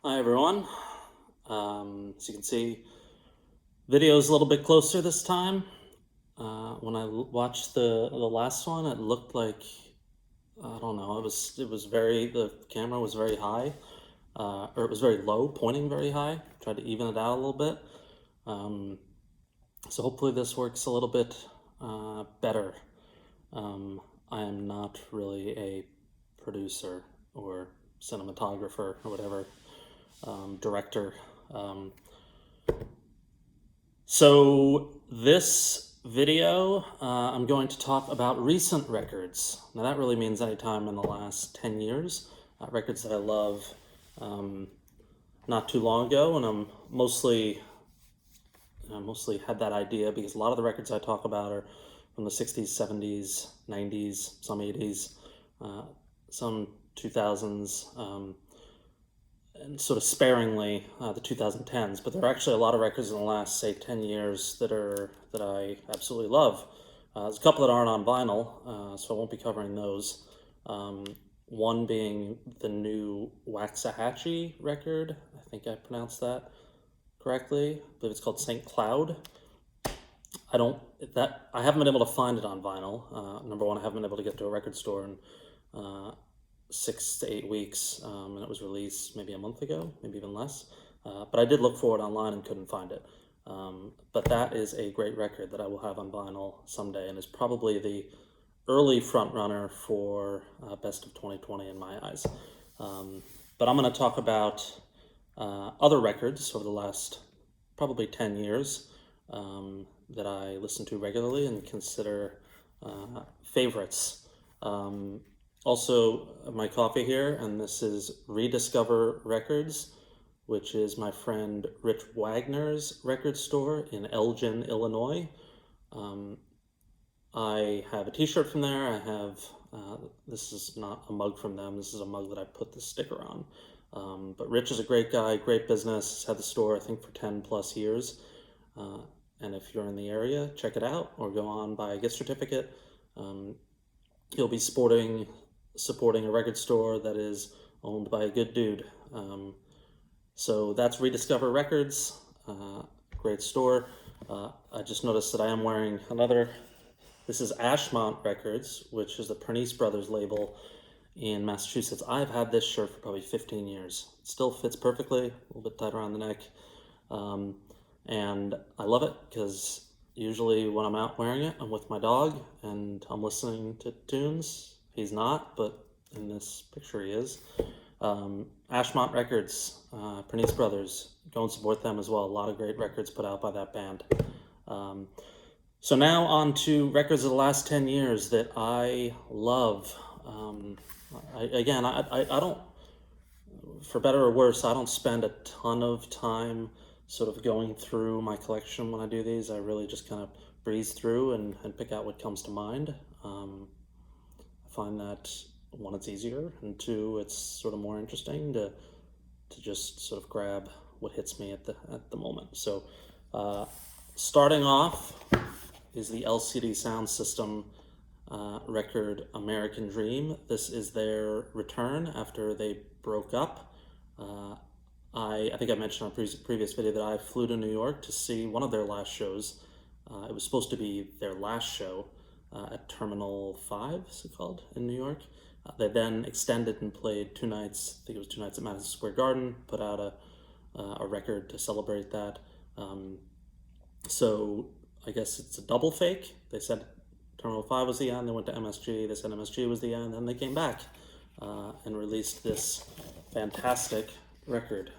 Hi everyone. As you can see, video's a little bit closer this time. When I watched the last one, it looked like I don't know. It was the camera was very high, or it was very low, pointing very high. Tried to even it out a little bit. Um, so hopefully this works a little bit better. I am not really a producer or cinematographer or whatever, director. Um, So this video, I'm going to talk about recent records. Now that really means any time in the last 10 years, records that I love not too long ago, and I mostly had that idea because a lot of the records I talk about are from the 60s, 70s, 90s, some 80s, some 2000s. And sort of sparingly the 2010s, but there are actually a lot of records in the last, say, 10 years that I absolutely love. There's a couple that aren't on vinyl, so I won't be covering those. One being the new Waxahachie record. I think I pronounced that correctly. I believe it's called St. Cloud. I haven't been able to find it on vinyl. Number one, I haven't been able to get to a record store in 6 to 8 weeks, and it was released maybe a month ago, maybe even less. But I did look for it online and couldn't find it. But that is a great record that I will have on vinyl someday, and is probably the early front runner for Best of 2020 in my eyes. But I'm going to talk about other records over the last probably 10 years that I listen to regularly and consider favorites. Also, my coffee here, and this is Rediscover Records, which is my friend Rich Wagner's record store in Elgin, Illinois. I have a t-shirt from there. I have, this is not a mug from them, this is a mug that I put the sticker on. But Rich is a great guy, great business, he's had the store I think for 10 plus years. And if you're in the area, check it out or go on, buy a gift certificate. He'll be supporting a record store that is owned by a good dude. So that's Rediscover Records, great store. I just noticed that I am wearing this is Ashmont Records, which is the Pernice Brothers label in Massachusetts. I've had this shirt for probably 15 years. It still fits perfectly, a little bit tight around the neck. And I love it because usually when I'm out wearing it, I'm with my dog and I'm listening to tunes. He's not, but in this picture he is. Ashmont Records, Pernice Brothers, go and support them as well. A lot of great records put out by that band. So now on to records of the last 10 years that I love. I don't, for better or worse, I don't spend a ton of time sort of going through my collection when I do these. I really just kind of breeze through and pick out what comes to mind. I find that one, it's easier, and two, it's sort of more interesting to just sort of grab what hits me at the moment. So starting off is the LCD Sound System record American Dream. This is their return after they broke up. I think I mentioned on a previous video that I flew to New York to see one of their last shows. It was supposed to be their last show at Terminal 5, is it called, in New York. They then extended and played 2 nights, I think it was 2 nights at Madison Square Garden, put out a record to celebrate that. So I guess it's a double fake. They said Terminal 5 was the end, they went to MSG, they said MSG was the end, then they came back and released this fantastic record.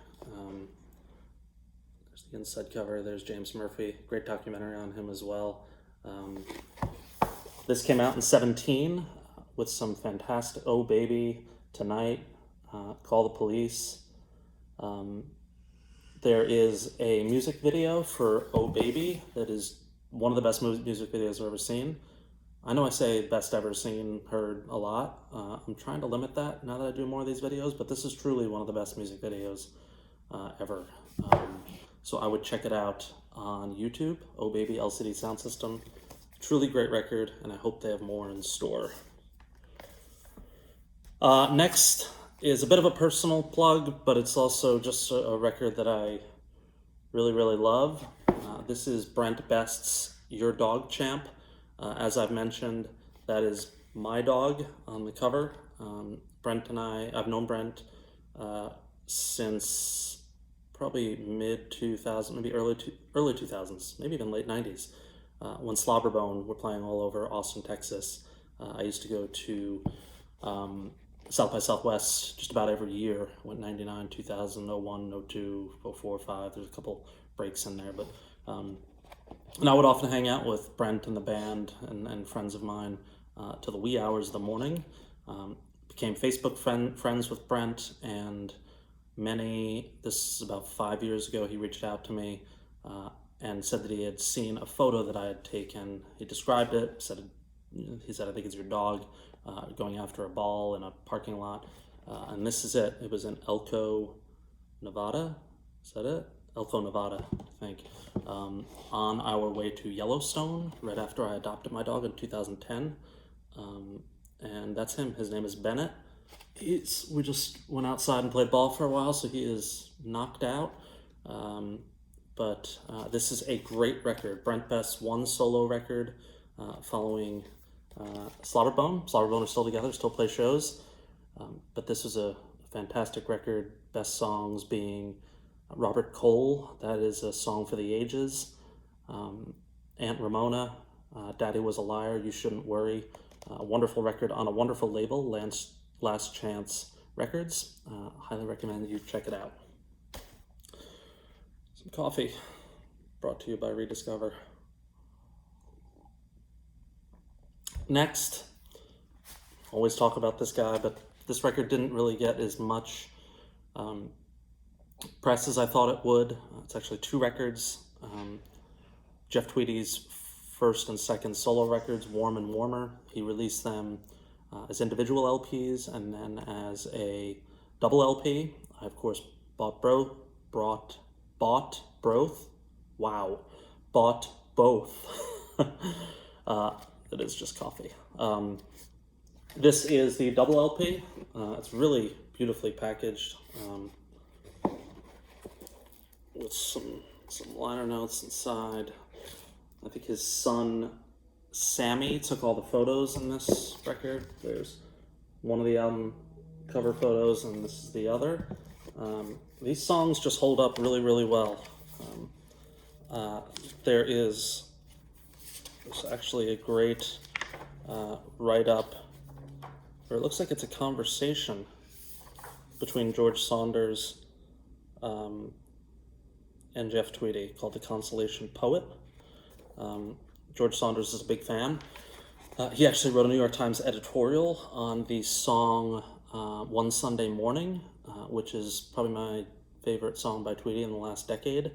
There's the inside cover, there's James Murphy, great documentary on him as well. This came out in 2017 with some fantastic Oh Baby, Tonight, Call the Police. There is a music video for Oh Baby that is one of the best music videos I've ever seen. I know I say best ever seen, heard a lot. I'm trying to limit that now that I do more of these videos, but this is truly one of the best music videos ever. So I would check it out on YouTube, Oh Baby LCD Sound System. Truly great record, and I hope they have more in store. Next is a bit of a personal plug, but it's also just a record that I really, really love. This is Brent Best's Your Dog Champ. As I've mentioned, that is my dog on the cover. Brent and I've known Brent since probably mid 2000s, maybe early 2000s, maybe even late 90s, when Slobberbone were playing all over Austin, Texas. I used to go to South by Southwest just about every year. Went 99, 2000, 01, 02, 04, 05. There's a couple breaks in there, but and I would often hang out with Brent and the band and friends of mine till the wee hours of the morning. Became Facebook friends with Brent, and this is about 5 years ago, he reached out to me and said that he had seen a photo that I had taken. He described it, he said, I think it's your dog going after a ball in a parking lot. And this is it. It was in Elko, Nevada. Is that it? Elko, Nevada, I think. On our way to Yellowstone, right after I adopted my dog in 2010. And that's him. His name is Bennett. We just went outside and played ball for a while, so he is knocked out. But this is a great record. Brent Best's one solo record following Slobberbone. Slobberbone are still together, still play shows. But this was a fantastic record. Best songs being Robert Cole, that is a song for the ages. Aunt Ramona, Daddy Was a Liar, You Shouldn't Worry. A wonderful record on a wonderful label, Last Chance Records. Highly recommend that you check it out. Some coffee brought to you by Rediscover. Next, always talk about this guy, but this record didn't really get as much press as I thought it would. It's actually two records. Jeff Tweedy's first and second solo records, Warm and Warmer. He released them as individual LPs and then as a double LP. I, of course, bought both. It is just coffee. This is the double LP. It's really beautifully packaged with some liner notes inside. I think his son Sammy took all the photos in this record. There's one of the album cover photos, and this is the other. These songs just hold up really, really well. There's actually a great write-up, or it looks like it's a conversation between George Saunders and Jeff Tweedy called The Consolation Poet. George Saunders is a big fan. He actually wrote a New York Times editorial on the song One Sunday Morning, which is probably my favorite song by Tweedy in the last decade.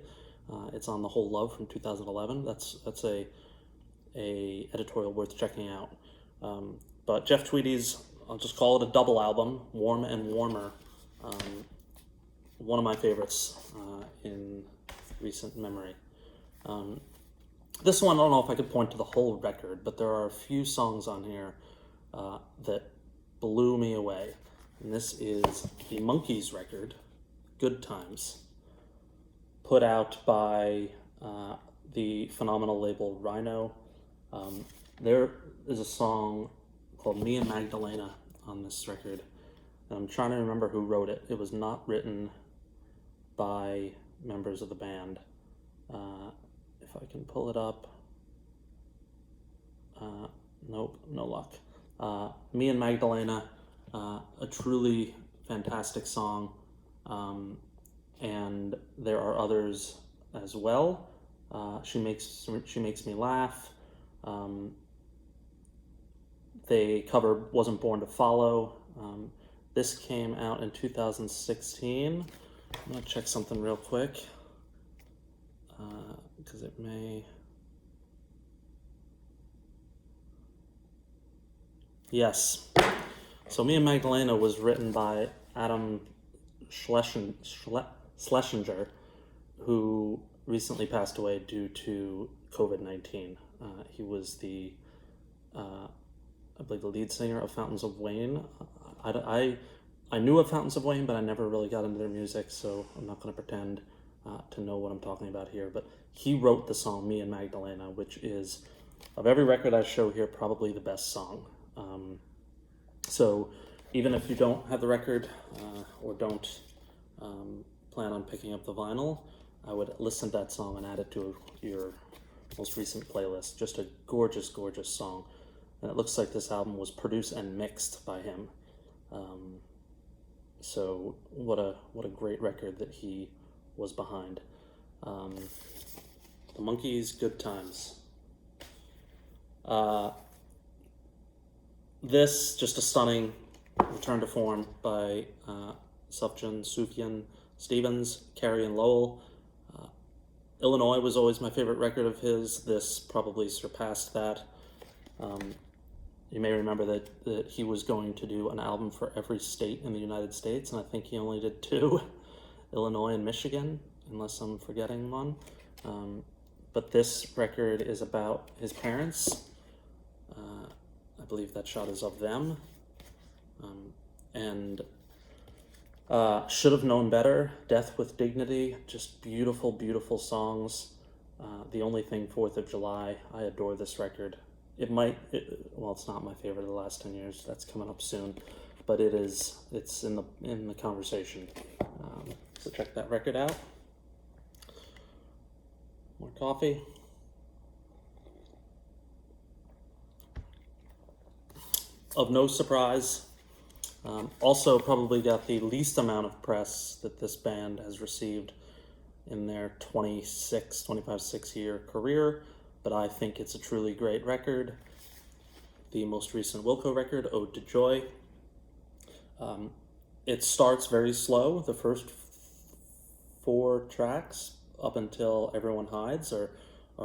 It's on The Whole Love from 2011. That's a editorial worth checking out. But Jeff Tweedy's, I'll just call it a double album, Warm and Warmer. One of my favorites in recent memory. This one, I don't know if I could point to the whole record, but there are a few songs on here that blew me away. And this is the Monkees record, Good Times, put out by the phenomenal label Rhino. There is a song called Me and Magdalena on this record. And I'm trying to remember who wrote it. It was not written by members of the band. If I can pull it up. Nope, no luck. Me and Magdalena, a truly fantastic song. And there are others as well. She makes me laugh. They cover Wasn't Born to Follow. This came out in 2016. I'm gonna check something real quick because it may. Yes. So Me and Magdalena was written by Adam Schlesinger, who recently passed away due to COVID-19. He was I believe, the lead singer of Fountains of Wayne. I I knew of Fountains of Wayne, but I never really got into their music, so I'm not going to pretend to know what I'm talking about here. But he wrote the song "Me and Magdalena," which is, of every record I show here, probably the best song. So even if you don't have the record or don't plan on picking up the vinyl, I would listen to that song and add it to your most recent playlist. Just a gorgeous, gorgeous song. And it looks like this album was produced and mixed by him. So what a great record that he was behind. The Monkees, Good Times. This, just a stunning return to form by Sufjan, Sufjan Stevens, Carrie and Lowell. Illinois was always my favorite record of his. This probably surpassed that. You may remember that he was going to do an album for every state in the United States, and I think he only did 2, Illinois and Michigan, unless I'm forgetting one. But this record is about his parents. I believe that shot is of them. And Should Have Known Better, Death with Dignity, just beautiful, beautiful songs. The Only Thing, 4th of July, I adore this record. It's not my favorite of the last 10 years, that's coming up soon, but it's in the conversation. So check that record out. More coffee. Of no surprise, also probably got the least amount of press that this band has received in their 25-6-year career, but I think it's a truly great record. The most recent Wilco record, Ode to Joy. It starts very slow. The first 4 tracks, up until Everyone Hides, are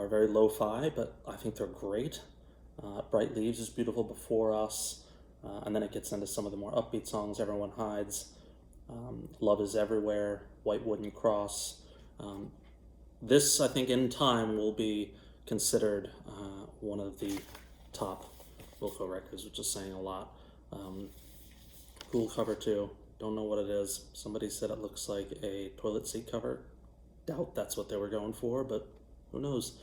very lo-fi, but I think they're great. Bright Leaves is beautiful, Before Us, and then it gets into some of the more upbeat songs, Everyone Hides, Love Is Everywhere, White Wooden Cross. This, I think, in time will be considered one of the top Wilco records, which is saying a lot. Cool cover too. Don't know what it is. Somebody said it looks like a toilet seat cover. Doubt that's what they were going for, but who knows.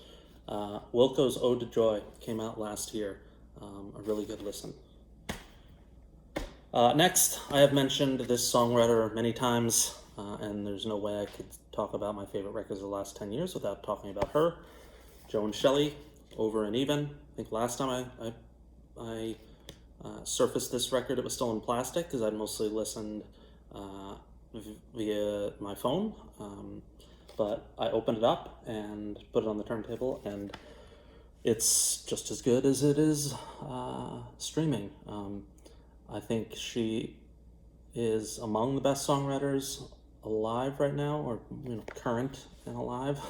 Wilco's Ode to Joy came out last year. A really good listen. Next, I have mentioned this songwriter many times, and there's no way I could talk about my favorite records of the last 10 years without talking about her. Joan Shelley, Over and Even. I think last time I surfaced this record, it was still in plastic because I'd mostly listened via my phone. But I opened it up and put it on the turntable, and it's just as good as it is streaming. I think she is among the best songwriters alive right now, or current and alive.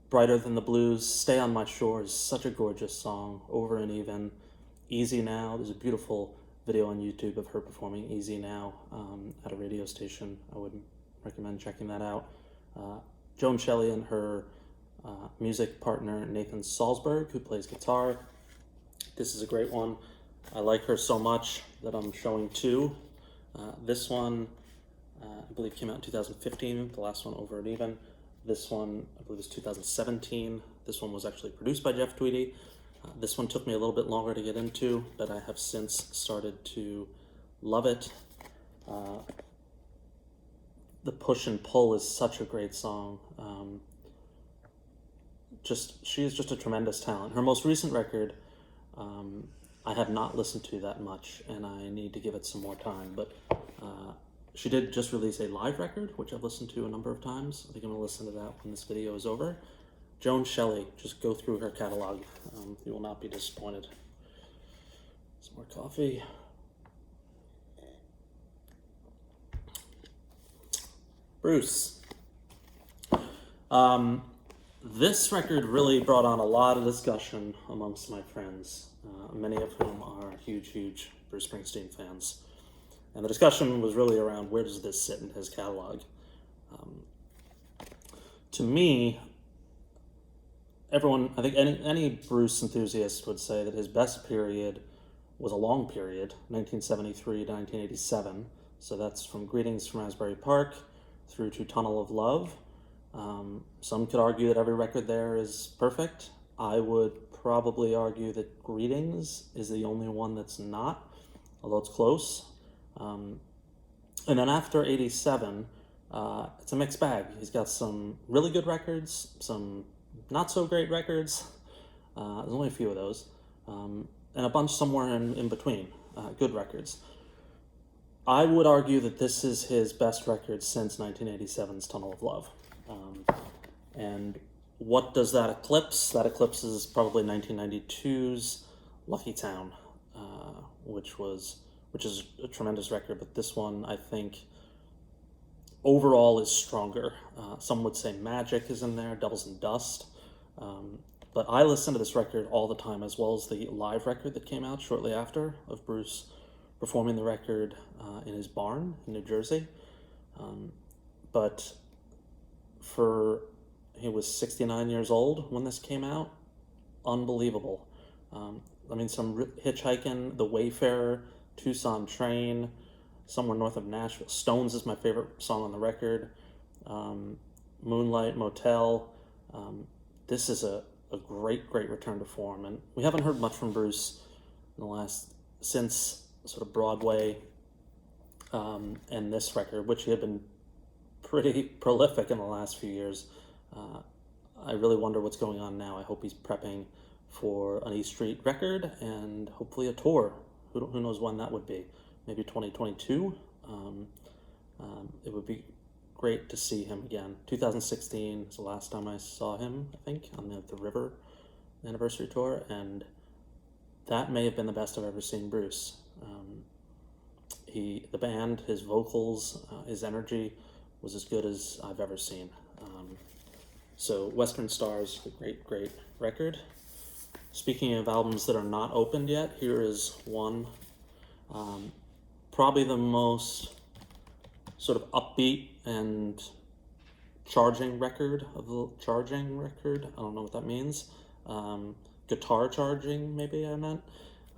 Brighter Than the Blues, Stay on My Shore is such a gorgeous song. Over and Even, Easy Now. There's a beautiful video on YouTube of her performing Easy Now at a radio station. I would recommend checking that out. Joan Shelley and her music partner Nathan Salzberg, who plays guitar. This is a great one. I like her so much that I'm showing 2. This one, I believe, came out in 2015. The last one, Over and Even. This one, I believe, is 2017. This one was actually produced by Jeff Tweedy. This one took me a little bit longer to get into, but I have since started to love it. The Push and Pull is such a great song. She is just a tremendous talent. Her most recent record, I have not listened to that much, and I need to give it some more time. But she did just release a live record, which I've listened to a number of times. I think I'm going to listen to that when this video is over. Joan Shelley, just go through her catalog. You will not be disappointed. Some more coffee. Bruce. This record really brought on a lot of discussion amongst my friends, many of whom are huge, huge Bruce Springsteen fans. And the discussion was really around, where does this sit in his catalog? To me, I think any Bruce enthusiast would say that his best period was a long period, 1973 to 1987. So that's from Greetings from Asbury Park through to Tunnel of Love. Some could argue that every record there is perfect. I would probably argue that Greetings is the only one that's not, although it's close. And then after 87, it's a mixed bag. He's got some really good records, some not so great records. There's only a few of those. And a bunch somewhere in between, good records. I would argue that this is his best record since 1987's Tunnel of Love. And what does that eclipse? That eclipses probably 1992's Lucky Town, which is a tremendous record, but this one, I think, overall is stronger. Some would say Magic is in there, Devils and Dust. But I listen to this record all the time, as well as the live record that came out shortly after of Bruce performing the record in his barn in New Jersey. But he was 69 years old when this came out. Unbelievable. Some Hitchhiking, The Wayfarer, Tucson Train, Somewhere North of Nashville. Stones is my favorite song on the record. Moonlight Motel. This is a great return to form, and we haven't heard much from Bruce since sort of Broadway and this record, which he had been pretty prolific in the last few years. I really wonder what's going on now. I hope he's prepping for an E Street record and hopefully a tour. Who knows when that would be? Maybe 2022. It would be great to see him again. 2016 is the last time I saw him, I think, on the River anniversary tour, and that may have been the best I've ever seen Bruce. The band, his vocals, his energy was as good as I've ever seen. So Western Stars, a great record. Speaking of albums that are not opened yet, here is one. Probably the most sort of upbeat and charging record of the charging record. I don't know what that means. Guitar charging, maybe I meant.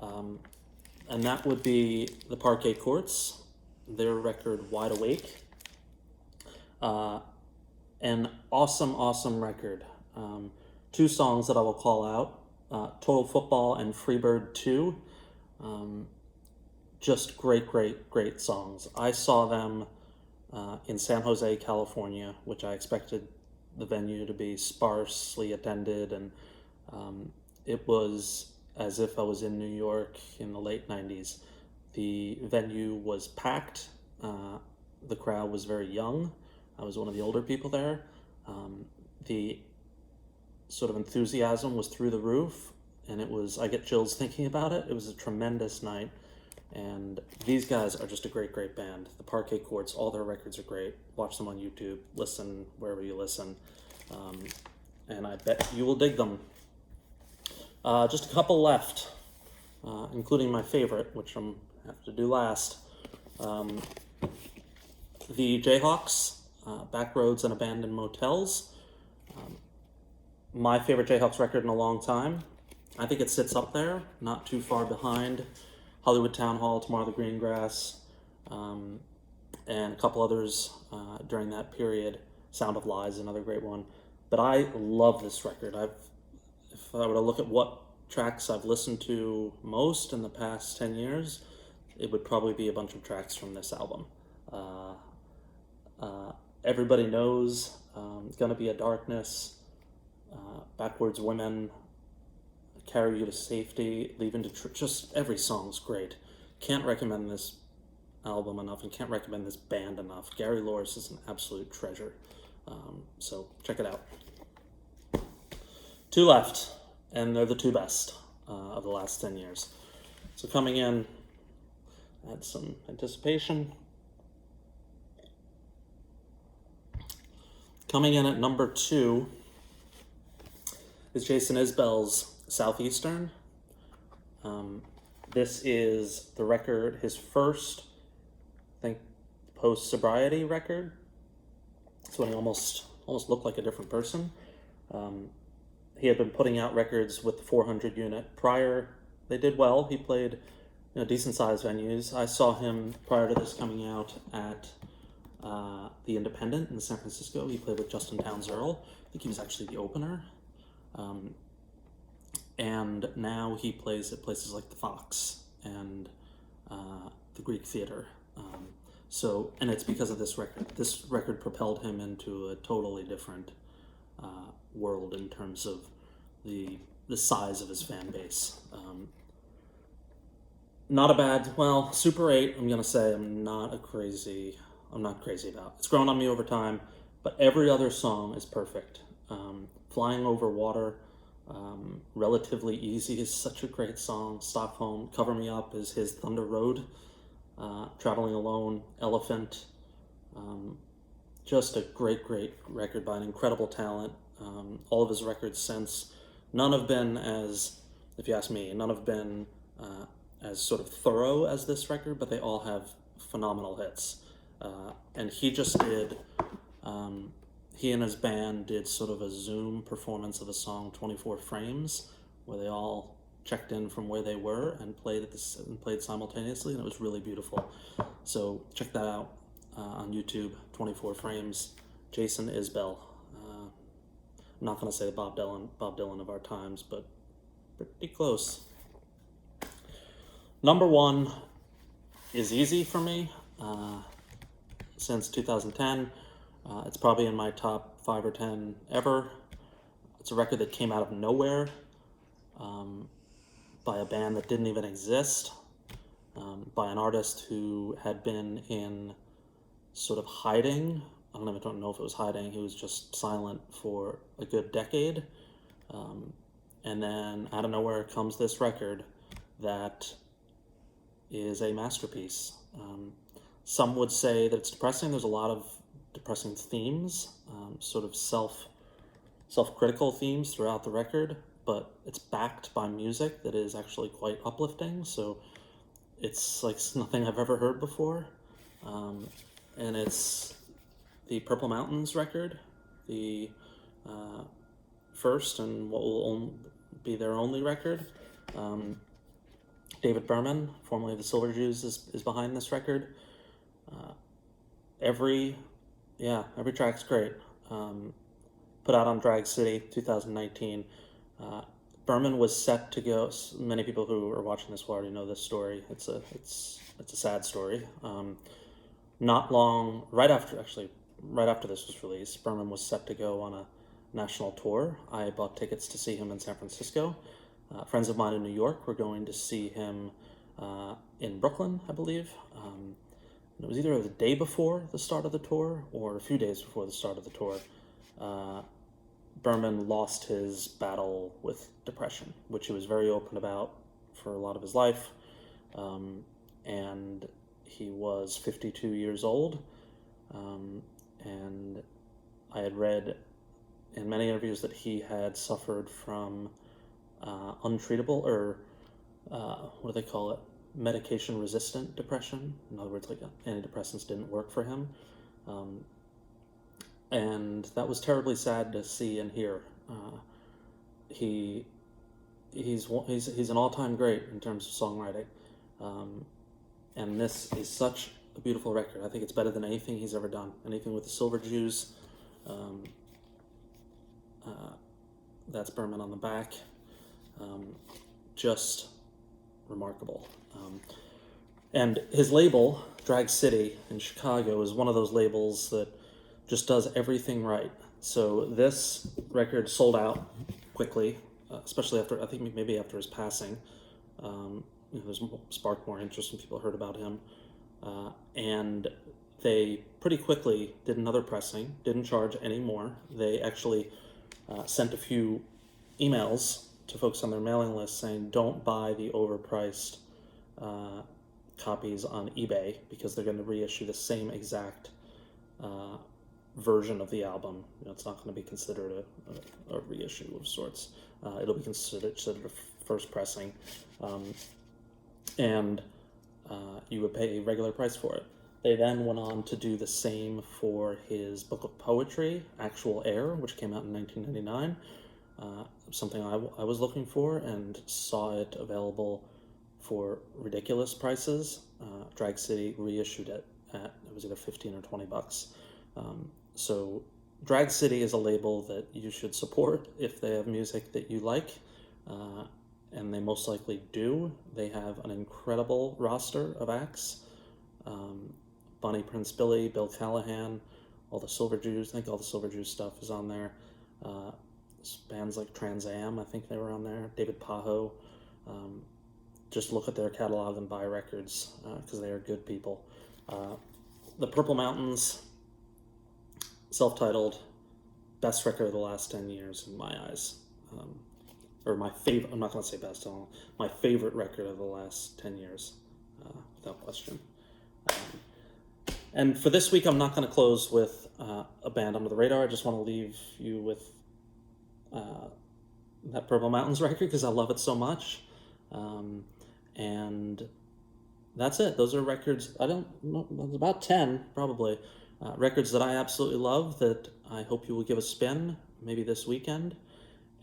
And that would be the Parquet Courts, their record Wide Awake. An awesome record. Two songs that I will call out, Total Football and Freebird 2. Just great songs. I saw them in San Jose, California, which I expected the venue to be sparsely attended, and it was as if I was in New York in the late 90s. The venue was packed. The crowd was very young. I was one of the older people there. The sort of enthusiasm was through the roof, and I get chills thinking about it. It was a tremendous night, and these guys are just a great band. The Parquet Courts, all their records are great. Watch them on YouTube, listen wherever you listen, and I bet you will dig them. Just a couple left, including my favorite, which I'm have to do last. The Jayhawks, Back Roads and Abandoned Motels. My favorite Jayhawks record in a long time. I think it sits up there, not too far behind Hollywood Town Hall, Tomorrow the Green Grass, and a couple others during that period. Sound of Lies, another great one. But I love this record. If I were to look at what tracks I've listened to most in the past 10 years, it would probably be a bunch of tracks from this album. Everybody Knows, Gonna Be a Darkness, Backwards Women, Carry You to Safety, Leaving Detroit. Just every song's great. Can't recommend this album enough, and can't recommend this band enough. Gary Loris is an absolute treasure. So check it out. Two left, and they're the two best of the last 10 years. So coming in, add some anticipation. Coming in at number 2 is Jason Isbell's Southeastern. This is the record, his first, I think, post-sobriety record. It's when he almost looked like a different person. He had been putting out records with the 400 unit prior. They did well. He played decent sized venues. I saw him prior to this coming out at the Independent in San Francisco. He played with Justin Townes Earl. I think he was actually the opener. And now he plays at places like the Fox and the Greek Theater. And it's because of this record. This record propelled him into a totally different world in terms of the size of his fan base. Not a bad, Super 8, I'm gonna say I'm not crazy about. It's grown on me over time, but every other song is perfect. Flying Over Water, Relatively Easy is such a great song. Stockholm, Cover Me Up is his Thunder Road. Traveling Alone, Elephant, just a great record by an incredible talent. All of his records since, none have been if you ask me, none have been as sort of thorough as this record, but they all have phenomenal hits. And he just did, he and his band did sort of a Zoom performance of the song 24 Frames, where they all checked in from where they were and played simultaneously, and it was really beautiful. So check that out on YouTube, 24 Frames, Jason Isbell. I'm not going to say the Bob Dylan of our times, but pretty close. Number 1 is easy for me. Since 2010, it's probably in my top 5 or 10 ever. It's a record that came out of nowhere, by a band that didn't even exist, by an artist who had been in sort of hiding. I don't know if it was hiding. He was just silent for a good decade. And then out of nowhere comes this record that is a masterpiece. Some would say that it's depressing. There's a lot of depressing themes, sort of self-critical themes throughout the record, but it's backed by music that is actually quite uplifting. So it's like nothing I've ever heard before. And it's the Purple Mountains record, the first and what will be their only record. David Berman, formerly the Silver Jews, is behind this record. Every track's great. Put out on Drag City, 2019. Berman was set to go. Many people who are watching this will already know this story. It's a sad story. Not long, right after this was released, Berman was set to go on a national tour. I bought tickets to see him in San Francisco. Friends of mine in New York were going to see him in Brooklyn, I believe. It was either the day before the start of the tour or a few days before the start of the tour. Berman lost his battle with depression, which he was very open about for a lot of his life. And he was 52 years old. And I had read in many interviews that he had suffered from untreatable, or what do they call it? Medication-resistant depression. In other words, like antidepressants didn't work for him. And that was terribly sad to see and hear. He's an all-time great in terms of songwriting. And this is such a beautiful record. I think it's better than anything he's ever done. Anything with the Silver Jews. That's Berman on the back. Just remarkable. And his label, Drag City in Chicago, is one of those labels that just does everything right. So this record sold out quickly, especially after, I think maybe after his passing. There's sparked more interest when people heard about him. And they pretty quickly did another pressing, didn't charge any more. They actually sent a few emails to folks on their mailing list saying, don't buy the overpriced copies on eBay because they're going to reissue the same exact version of the album. It's not going to be considered a reissue of sorts. It'll be considered a first pressing. And you would pay a regular price for it. They then went on to do the same for his book of poetry, Actual Air, which came out in 1999. Something I was looking for and saw it available for ridiculous prices. Drag City reissued it at, it was either 15 or 20 bucks. So Drag City is a label that you should support if they have music that you like, and they most likely do. They have an incredible roster of acts. Bonnie Prince Billy, Bill Callahan, all the Silver Jews. I think all the Silver Jews stuff is on there. Bands like Trans Am, I think they were on there. David Pajo. Just look at their catalog and buy records because they are good people. The Purple Mountains, self-titled, best record of the last 10 years in my eyes. Or my favorite, I'm not going to say best, my favorite record of the last 10 years, without question. And for this week, I'm not going to close with a band under the radar. I just want to leave you with that Purple Mountains record because I love it so much. And that's it. Those are records, I don't know, there's about 10 probably, records that I absolutely love that I hope you will give a spin maybe this weekend.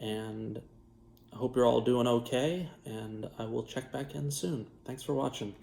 And I hope you're all doing okay, and I will check back in soon. Thanks for watching.